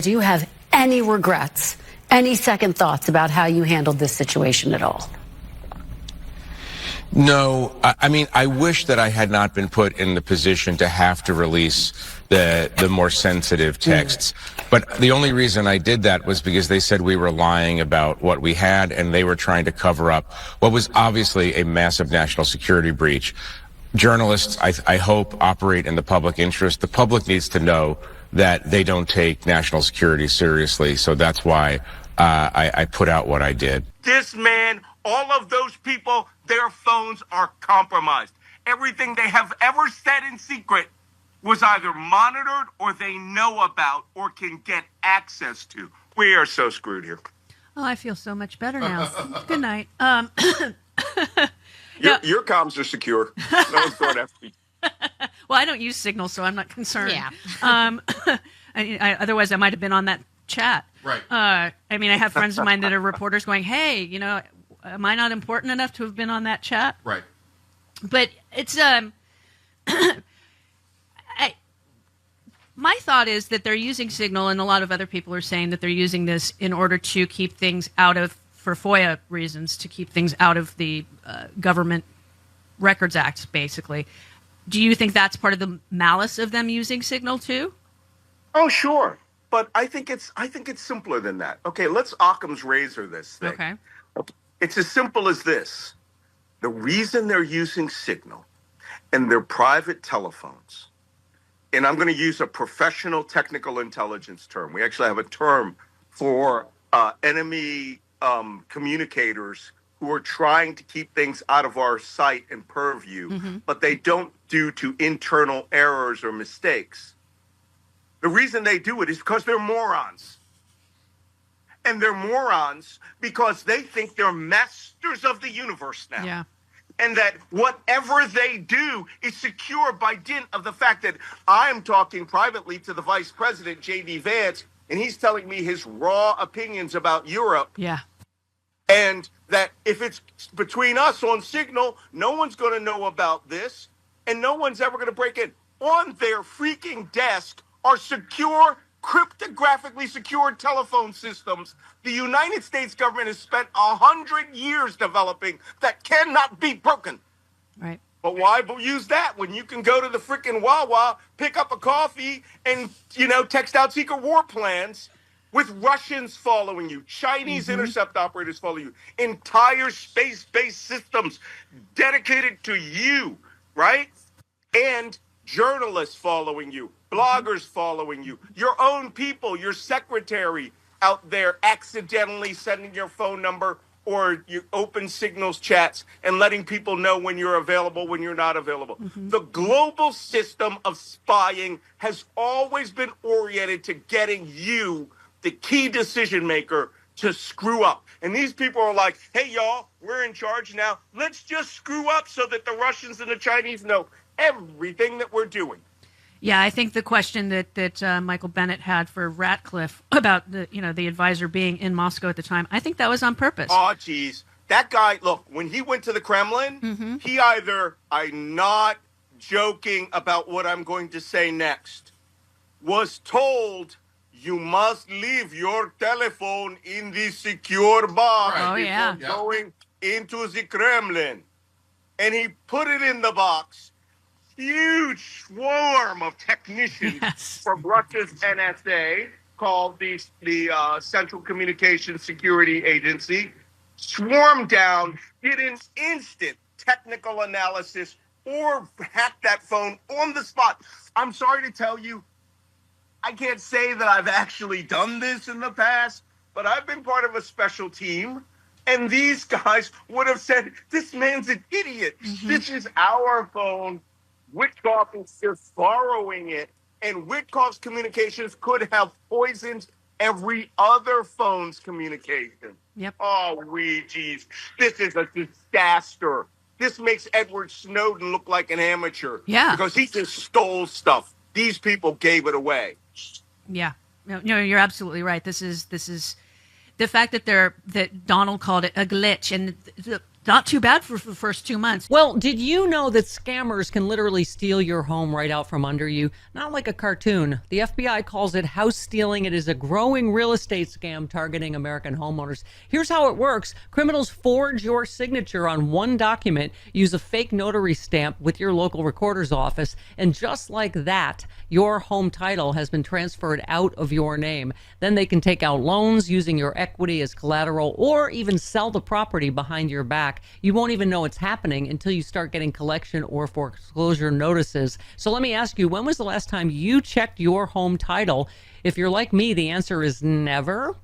Do you have any regrets, any second thoughts about how you handled this situation at all? No, I mean, I wish that I had not been put in the position to have to release the more sensitive texts. But the only reason I did that was because they said we were lying about what we had, and they were trying to cover up what was obviously a massive national security breach. Journalists, I hope, operate in the public interest. The public needs to know that they don't take national security seriously. So that's why I put out what I did. This man, all of those people, their phones are compromised. Everything they have ever said in secret was either monitored or they know about or can get access to. We are so screwed here. Oh, I feel so much better now. Good night. Your comms are secure. No one's going after you. Well, I don't use Signal, so I'm not concerned. Yeah. Otherwise, I might have been on that chat. Right. I mean, I have friends of mine that are reporters going, hey, am I not important enough to have been on that chat? Right. But it's my thought is that they're using Signal, and a lot of other people are saying that they're using this in order to keep things for FOIA reasons, to keep things out of the Government Records Act, basically. Do you think that's part of the malice of them using Signal too? Oh, sure. But I think it's simpler than that. Okay, let's Occam's razor this thing. Okay. It's as simple as this. The reason they're using Signal and their private telephones, and I'm going to use a professional technical intelligence term. We actually have a term for enemy communicators who are trying to keep things out of our sight and purview, but they don't due to internal errors or mistakes. The reason they do it is because they're morons. And they're morons because they think they're masters of the universe now. Yeah. And that whatever they do is secure by dint of the fact that I'm talking privately to the Vice President, J.D. Vance, and he's telling me his raw opinions about Europe. Yeah. And that if it's between us on Signal, no one's going to know about this, and no one's ever going to break in. On their freaking desk are secure, cryptographically secured telephone systems the United States government has spent 100 years developing that cannot be broken. Right. But why use that when you can go to the freaking Wawa, pick up a coffee, and, text out secret war plans with Russians following you, Chinese intercept operators following you, entire space-based systems dedicated to you, right? And journalists following you, bloggers following you, your own people, your secretary out there accidentally sending your phone number or you open Signals chats and letting people know when you're available, when you're not available. The global system of spying has always been oriented to getting you, the key decision maker, to screw up. And these people are like, hey, y'all, we're in charge now. Let's just screw up so that the Russians and the Chinese know everything that we're doing. Yeah, I think the question that Michael Bennett had for Ratcliffe about the advisor being in Moscow at the time, I think that was on purpose. Oh, geez. That guy, look, when he went to the Kremlin, he either, I'm not joking about what I'm going to say next, was told, you must leave your telephone in the secure box before going into the Kremlin. And he put it in the box. Huge swarm of technicians from Russia's NSA, called the Central Communications Security Agency, swarmed down, did an instant technical analysis, or hacked that phone on the spot. I'm sorry to tell you, I can't say that I've actually done this in the past, but I've been part of a special team, and these guys would have said, this man's an idiot. This is our phone. Witkoff is just borrowing it, and Witkoff's communications could have poisoned every other phone's communication. Yep. Oh, geez. This is a disaster. This makes Edward Snowden look like an amateur. Yeah. Because he just stole stuff. These people gave it away. Yeah. No, you're absolutely right. This is the fact that Donald called it a glitch, and the not too bad for the first 2 months. Well, did you know that scammers can literally steal your home right out from under you? Not like a cartoon. The FBI calls it house stealing. It is a growing real estate scam targeting American homeowners. Here's how it works. Criminals forge your signature on one document, use a fake notary stamp with your local recorder's office, and just like that, your home title has been transferred out of your name. Then they can take out loans using your equity as collateral or even sell the property behind your back. You won't even know it's happening until you start getting collection or foreclosure notices. So let me ask you, when was the last time you checked your home title? If you're like me, the answer is never.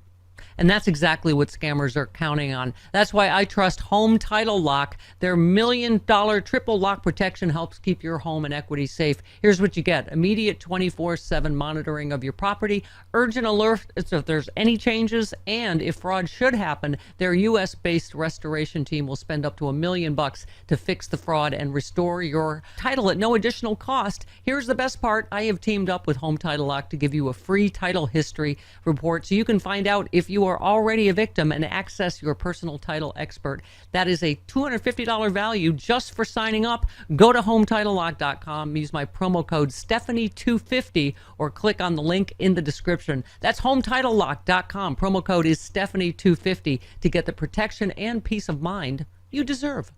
And that's exactly what scammers are counting on. That's why I trust Home Title Lock. Their $1 million triple lock protection helps keep your home and equity safe. Here's what you get. Immediate 24/7 monitoring of your property, urgent alert if there's any changes, and if fraud should happen, their U.S.-based restoration team will spend up to $1 million to fix the fraud and restore your title at no additional cost. Here's the best part. I have teamed up with Home Title Lock to give you a free title history report so you can find out if you are already a victim and access your personal title expert. That is a $250 value just for signing up. Go to HometitleLock.com, use my promo code Stephanie250 or click on the link in the description. That's HometitleLock.com. Promo code is Stephanie250 to get the protection and peace of mind you deserve.